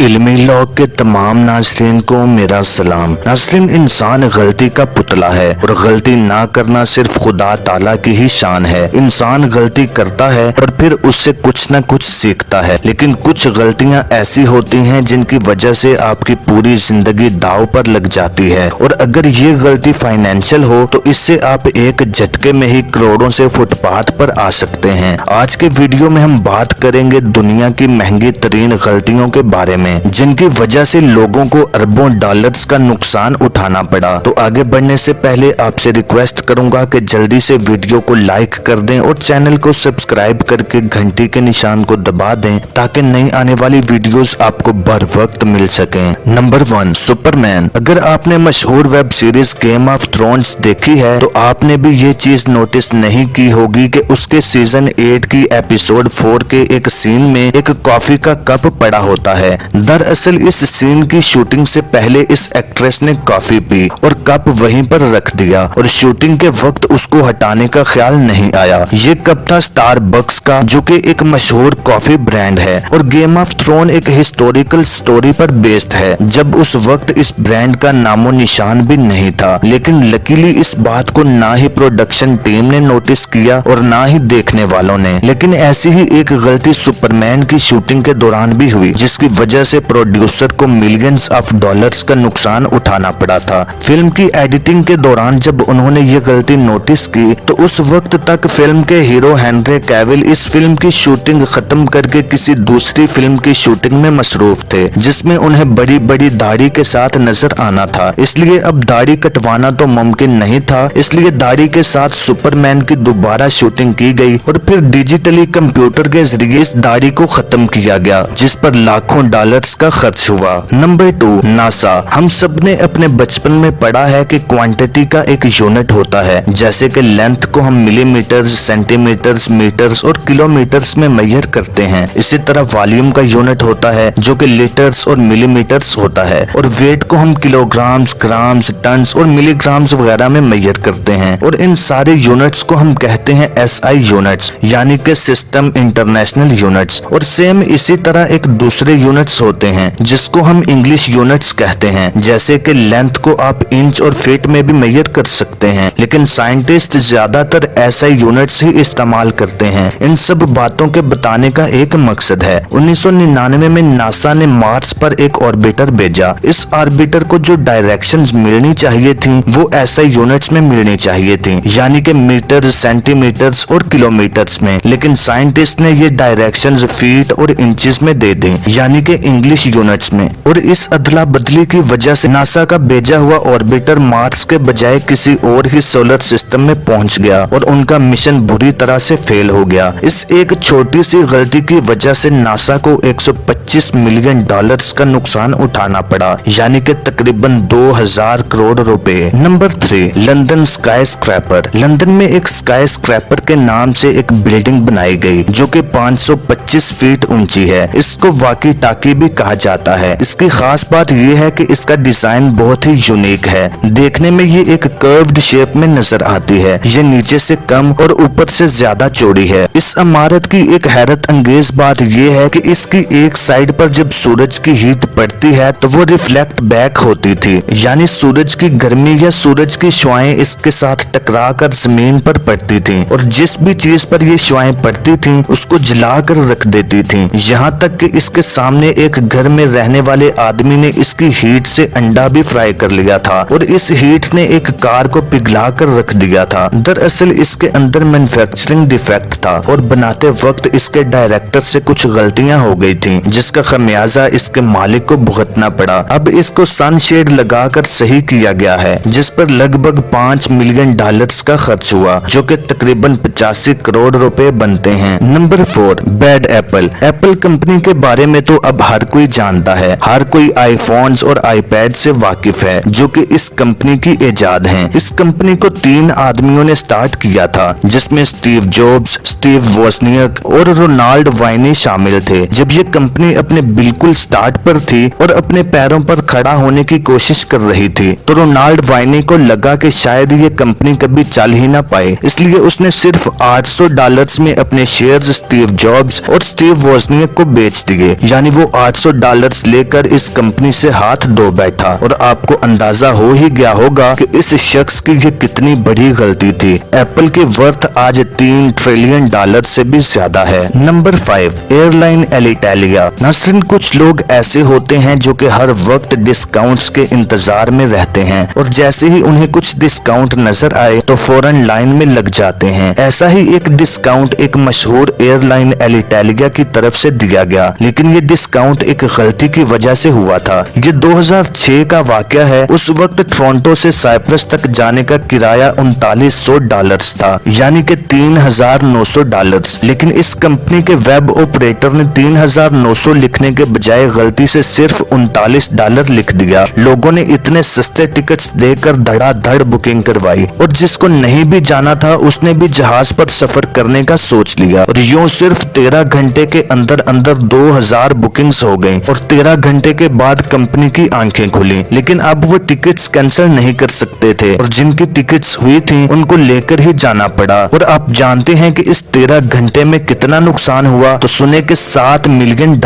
इल्मी log के तमाम नाज़रीन को मेरा सलाम। नाज़रीन, इंसान गलती का पुतला है और गलती ना करना सिर्फ खुदा ताला की ही शान है। इंसान गलती करता है और फिर उससे कुछ न कुछ सीखता है, लेकिन कुछ गलतियां ऐसी होती हैं जिनकी वजह से आपकी पूरी जिंदगी दाव पर लग जाती है। और अगर ये गलती फाइनेंशियल हो तो इससे आप एक झटके में ही करोड़ों से फुटपाथ पर आ सकते हैं। आज के वीडियो में हम बात करेंगे दुनिया की महंगी तरीन गलतियों के बारे में जिनकी वजह से लोगों को अरबों डॉलर्स का नुकसान उठाना पड़ा। तो आगे बढ़ने से पहले आपसे रिक्वेस्ट करूंगा कि जल्दी से वीडियो को लाइक कर दें और चैनल को सब्सक्राइब करके घंटी के निशान को दबा दें ताकि नई आने वाली वीडियोस आपको बर वक्त मिल सकें। Number 1, Superman. अगर आपने मशहूर web series game of thrones देखी है तो आपने भी ये चीज नोटिस नहीं की होगी कि उसके सीजन 8 की एपिसोड 4 के एक सीन में एक कॉफी का कप पड़ा होता है। दरअसल इस सीन की शूटिंग से पहले इस एक्ट्रेस ने कॉफी पी और कप वहीं पर रख दिया और शूटिंग के वक्त उसको हटाने का ख्याल नहीं आया। ये कप था स्टारबक्स का, जो कि एक मशहूर कॉफी ब्रांड है और गेम ऑफ थ्रोन एक हिस्टोरिकल स्टोरी पर बेस्ड है जब उस वक्त इस ब्रांड का नामो निशान भी नहीं था। लेकिन लकीली इस बात को ना ही प्रोडक्शन टीम ने नोटिस किया और ना ही देखने वालों ने। लेकिन ऐसी ही एक गलती सुपरमैन की शूटिंग के दौरान भी हुई जिसकी वजह से प्रोड्यूसर को मिलियंस ऑफ डॉलर्स का नुकसान उठाना पड़ा था। फिल्म की एडिटिंग के दौरान जब उन्होंने ये गलती नोटिस की तो उस वक्त तक फिल्म के हीरो हेनरी कैविल इस फिल्म की शूटिंग खत्म करके किसी दूसरी फिल्म की शूटिंग में मसरूफ थे जिसमें उन्हें बड़ी बड़ी दाढ़ी के साथ नजर आना था। इसलिए अब दाढ़ी कटवाना तो मुमकिन नहीं था, इसलिए दाढ़ी के साथ सुपरमैन की दोबारा शूटिंग की गई और फिर डिजिटली कंप्यूटर के जरिए इस दाढ़ी को खत्म किया गया जिस पर लाखों डॉलर्स का खर्च हुआ। Number 2, NASA. हम सब ने अपने बचपन में पढ़ा है कि क्वांटिटी का एक यूनिट होता है, जैसे कि लेंथ को हम मिलीमीटर्स, सेंटीमीटर्स, मीटर्स और किलोमीटर्स में मेजर करते हैं। इसी तरह वॉल्यूम का यूनिट होता है जो कि लीटर्स और मिलीमीटर्स होता है और वेट को हम किलोग्राम्स, ग्राम्स, टन्स और मिलीग्राम्स वगैरह में मेजर करते हैं और इन सारे यूनिट्स को हम कहते हैं SI यूनिट्स, यानी कि सिस्टम इंटरनेशनल यूनिट्स। और सेम इसी तरह एक दूसरे यूनिट्स होते हैं जिसको हम इंग्लिश यूनिट्स कहते हैं, जैसे कि लेंथ को आप इंच और फीट में भी मेजर कर सकते हैं, लेकिन साइंटिस्ट ज्यादातर SI यूनिट्स ही इस्तेमाल करते हैं। इन सब बातों के बताने का एक मकसद है। 1999 में नासा ने मार्स पर एक ऑर्बिटर भेजा। इस ऑर्बिटर को जो डायरेक्शंस मिलनी चाहिए थी वो SI यूनिट्स में मिलनी चाहिए थी, यानी कि मीटर, सेंटीमीटर्स और किलोमीटर्स में, लेकिन साइंटिस्ट ने ये डायरेक्शंस फीट और इंचेस में दे दी, यानी कि इंग्लिश यूनिट्स में। और इस अदला बदली की वजह से नासा का भेजा हुआ ऑर्बिटर मार्स के बजाय किसी और ही सोलर सिस्टम में पहुंच गया और उनका मिशन बुरी तरह से फेल हो गया। इस एक छोटी सी गलती की वजह से नासा को 125 मिलियन डॉलर्स का नुकसान उठाना पड़ा, यानी कि तकरीबन 2000 करोड़ रुपए। Number 3, London sky scraper. London में एक स्काई स्क्रैपर के नाम से एक बिल्डिंग बनाई गई जो कि 525 फीट ऊंची है। इसको वाकी टाकी भी कहा जाता है। इसकी खास बात यह है कि इसका डिजाइन बहुत ही यूनिक है। देखने में ये एक कर्व्ड शेप में नजर आती है। ये नीचे से कम और ऊपर से ज्यादा चौड़ी है। इस इमारत की एक हैरत अंगेज बात यह है कि इसकी एक साइड पर जब सूरज की हीट पड़ती है तो वो रिफ्लेक्ट बैक होती थी, यानी सूरज की गर्मी या सूरज की शुआएं इसके साथ टकरा कर जमीन पर पड़ती थी और जिस भी चीज पर ये शुआएं पड़ती थी उसको जला कर रख देती थी। यहाँ तक कि इसके सामने एक घर में रहने वाले आदमी ने इसकी हीट से अंडा भी फ्राई कर लिया था और इस हीट ने एक कार को पिघला कर रख दिया था। दरअसल इसके अंदर मैन्युफैक्चरिंग डिफेक्ट था और बनाते वक्त इसके डायरेक्टर से कुछ गलतियां हो गई थी जिसका खमियाजा इसके मालिक को भुगतना पड़ा। अब इसको सनशेड लगाकर सही किया गया है जिस पर लगभग 5 मिलियन डॉलर्स का खर्च हुआ जो कि तकरीबन 85 करोड़ रुपए बनते हैं। Number 4, bad Apple. Apple company के बारे में तो अब हर कोई जानता है। हर कोई आईफोन्स और आईपैड से वाकिफ है जो कि इस कंपनी की इजाद है। इस कंपनी को 3 आदमियों ने स्टार्ट किया था जिसमें स्टीव जॉब्स, स्टीव वोजनियक और रोनाल्ड वाइनी शामिल थे। जब ये कंपनी अपने बिल्कुल स्टार्ट पर थी और अपने पैरों पर खड़ा होने की कोशिश कर रही थी तो रोनाल्ड वाइनी को लगा कि शायद ये कंपनी कभी चल ही ना पाए, इसलिए उसने सिर्फ $800 में अपने शेयर्स स्टीव जॉब्स और स्टीव वोजनियक को बेच दिए, यानी वो $700 लेकर इस कंपनी से हाथ धो बैठा और आपको अंदाजा हो ही गया होगा कि इस शख्स की ये कितनी बड़ी गलती थी। एप्पल की वर्थ आज $3 ट्रिलियन से भी ज्यादा है। Number 5, airline Alitalia. नाज़रीन, कुछ लोग ऐसे होते हैं जो कि हर वक्त डिस्काउंट्स के इंतजार में रहते हैं और जैसे ही उन्हें कुछ डिस्काउंट नजर आए तो फौरन लाइन में लग जाते हैं। ऐसा ही एक डिस्काउंट एक मशहूर एयरलाइन एलिटालिया की तरफ से दिया गया, लेकिन ये डिस्काउंट एक गलती की वजह से हुआ था। ये 2006 का वाकया है। उस वक्त टोरंटो से साइप्रस तक जाने का किराया $3900 था, यानी कि $3900। लेकिन इस कंपनी के वेब ऑपरेटर ने 3900 लिखने के बजाय गलती से सिर्फ $39 लिख दिया। लोगों ने इतने सस्ते टिकट्स देकर धड़ाधड़ बुकिंग करवाई और जिसको नहीं भी जाना था उसने भी जहाज पर सफर करने का सोच लिया और यूं सिर्फ 13 घंटे के अंदर अंदर 2000 बुकिंग्स हो गई और 13 घंटे के बाद कंपनी की आंखें खुली। लेकिन अब वो टिकट्स कैंसिल नहीं कर सकते थे और जिनकी टिकट्स हुई थी उनको लेकर ही जाना पड़ा। और आप जानते हैं कि इस 13 घंटे में कितना नुकसान हुआ? तो सुने कि $7 मिलियन,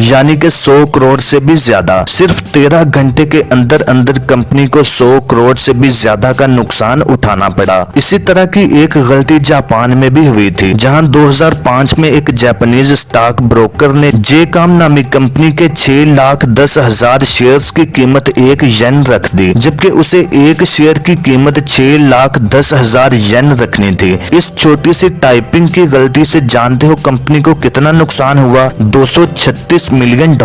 यानी कि 100 करोड़ से भी ज्यादा। सिर्फ 13 घंटे के अंदर अंदर कंपनी को 100 करोड़ से भी ज्यादा का नुकसान उठाना पड़ा। इसी तरह की एक गलती जापान में भी हुई थी, जहां 2005 में एक जापानीज स्टॉक ब्रोकर ने जेकॉम नामी कंपनी के 6,10,000 शेयर्स की कीमत $1 रख दी, जबकि उसे एक शेयर की कीमत 6,10,000 येन रखनी थी। इस छोटी सी टाइपिंग की गलती से जानते हो कंपनी को कितना नुकसान हुआ? $236 मिलियन।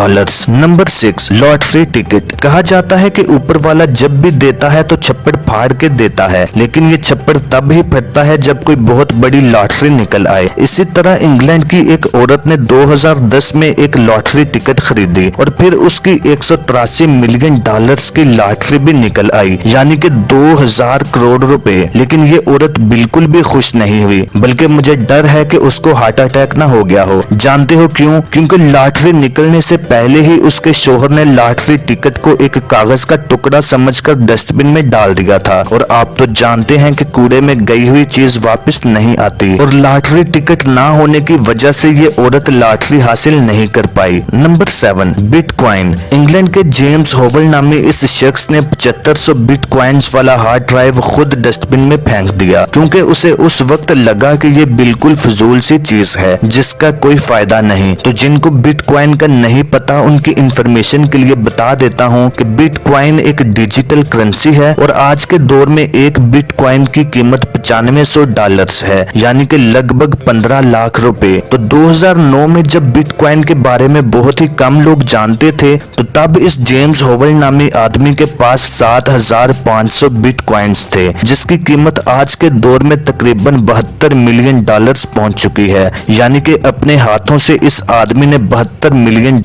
Number 6, lottery ticket. कहा जाता है कि ऊपर वाला जब भी देता है तो छप्पड़ फाड़ के देता है, लेकिन ये छप्पड़ तब ही फटता है जब कोई बहुत बड़ी लॉटरी निकल आए। इसी तरह इंग्लैंड की एक औरत ने 2010 में एक लॉटरी टिकट खरीदी और फिर उसकी $183 मिलियन की लॉटरी भी निकल आई, यानी कि 2000 करोड़ रुपए। लेकिन ये औरत बिल्कुल भी खुश नहीं हुई, बल्कि मुझे डर है कि उसको हार्ट अटैक ना हो गया हो। जानते हो क्यों? क्योंकि लॉटरी निकलने से पहले ही उसके शोहर ने लॉटरी टिकट को एक कागज का टुकड़ा समझकर डस्टबिन में डाल दिया था और आप तो जानते हैं कि कूड़े में गई हुई चीज वापस नहीं आती और लॉटरी टिकट ना होने की वजह से ये औरत लॉटरी हासिल नहीं कर पाई। Number 7, Bitcoin. इंग्लैंड के जेम्स होवल नामी इस शख्स ने 7500 बिटकॉइंस वाला हार्ड ड्राइव खुद डस्टबिन में फेंक दिया, क्योंकि उसे उस वक्त लगा कि ये बिल्कुल फजूल सी चीज है जिसका कोई फायदा नहीं। तो जिनको बिटकॉइन का नहीं पता उनकी इंफॉर्मेशन के लिए बता देता हूँ कि बिटकॉइन एक डिजिटल करेंसी है और आज के दौर में एक बिटकॉइन की कीमत $9500 है, यानी कि लगभग 15 लाख रुपए। तो 2009 में जब बिटकॉइन के बारे में बहुत ही कम लोग जानते थे, तो तब इस जेम्स होवल नामी आदमी के पास 7500 बिटकॉइंस थे, जिसकी कीमत आज के दौर में तकरीबन $72 मिलियन पहुंच चुकी है। यानी कि अपने हाथों से इस आदमी ने $72 मिलियन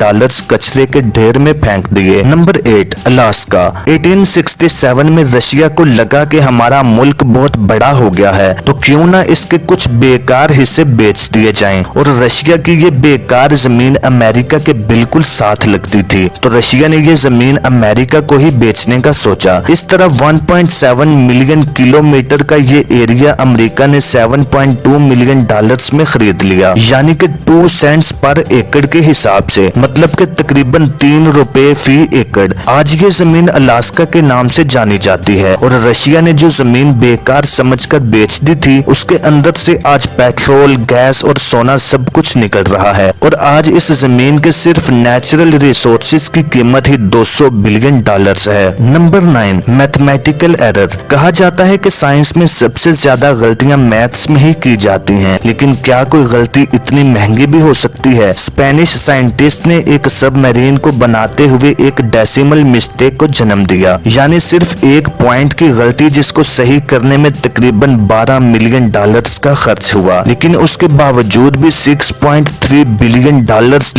कचरे के ढेर में फेंक दिए। Number 8, Alaska. 1867 में रशिया को लगा कि हमारा मुल्क बहुत बड़ा हो गया है, तो क्यों ना इसके कुछ बेकार हिस्से बेच दिए जाएं। और रशिया की ये बेकार जमीन अमेरिका के बिल्कुल साथ लगती थी, तो रशिया ने ये जमीन अमेरिका को ही बेचने का सोचा। इस तरह 1.7 मिलियन किलोमीटर का ये एरिया अमेरिका ने $7.2 मिलियन में खरीद लिया, यानी कि 2 सेंट्स पर एकड़ के हिसाब से, मतलब कि तकरीबन ₹3 फी एकड़। आज ये जमीन अलास्का के नाम से जानी जाती है और रशिया ने जो जमीन बेकार समझकर बेच दी थी उसके अंदर से आज पेट्रोल, गैस और सोना सब कुछ निकल रहा है और आज इस जमीन के सिर्फ नेचुरल रिसोर्सेज की कीमत ही $200 बिलियन है। Number 9, mathematical error. कहा जाता है कि साइंस में सबसे ज्यादा गलतियां मैथ्स में ही की जाती हैं, लेकिन क्या कोई गलती इतनी महंगी भी हो सकती है? स्पेनिश साइंटिस्ट ने एक सबमरीन को बनाते हुए एक डेसिमल मिस्टेक को जन्म दिया, यानी सिर्फ एक पॉइंट की गलती जिसको सही करने में तकरीबन $12 मिलियन का खर्च हुआ, लेकिन उसके बावजूद भी $6.3 बिलियन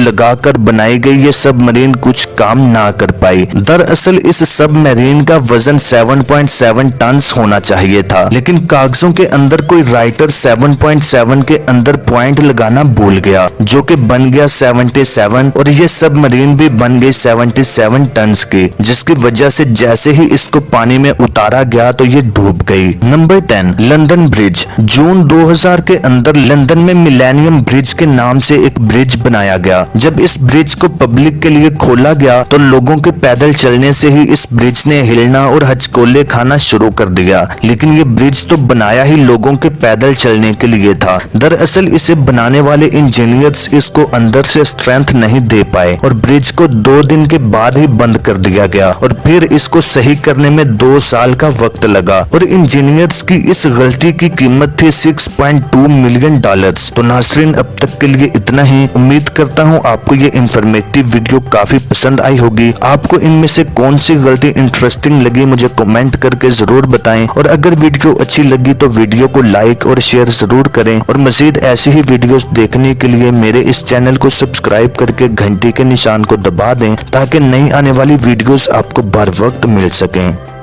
लगाकर बनाई गई ये सबमरीन कुछ काम ना कर पाई। दरअसल इस सबमरीन का वजन 7.7 टन होना चाहिए था, लेकिन कागजों के अंदर कोई राइटर 7.7 के अंदर पॉइंट लगाना भूल गया, जो कि बन गया 77 और ये सबमरीन भी बन गई 77 टन की, जिसकी वजह से जैसे ही इसको पानी में उतारा गया तो ये डूब गई। Number 10, London bridge. जून 2000 के अंदर लंदन में मिलेनियम ब्रिज के नाम से एक ब्रिज बनाया गया। जब इस ब्रिज को पब्लिक के लिए खोला गया तो लोगों के पैदल चलने से ही इस ब्रिज ने हिलना और हचकोले खाना शुरू कर दिया। लेकिन ये ब्रिज तो बनाया ही लोगों के पैदल चलने के लिए था। दरअसल इसे बनाने वाले इंजीनियर्स इसको अंदर से स्ट्रेंथ नहीं दे पाए और ब्रिज को 2 दिन के बाद ही बंद कर दिया गया और फिर इसको सही करने में 2 साल का वक्त लगा और इंजीनियर्स की इस गलती की कीमत थी $6.2 मिलियन। तो नाज़रीन, अब तक के लिए इतना ही। उम्मीद करता हूँ आपको ये इंफॉर्मेटिव वीडियो काफी पसंद आई होगी। आपको इनमें से कौन सी गलती इंटरेस्टिंग लगी मुझे कमेंट करके जरूर बताएं और अगर वीडियो अच्छी लगी तो वीडियो को लाइक और शेयर जरूर करें और मजीद ऐसी ही वीडियोस देखने के लिए मेरे इस चैनल को सब्सक्राइब करके घंटी के निशान को दबा दें ताकि नई आने वाली वीडियोस आपको बर वक्त मिल सकें।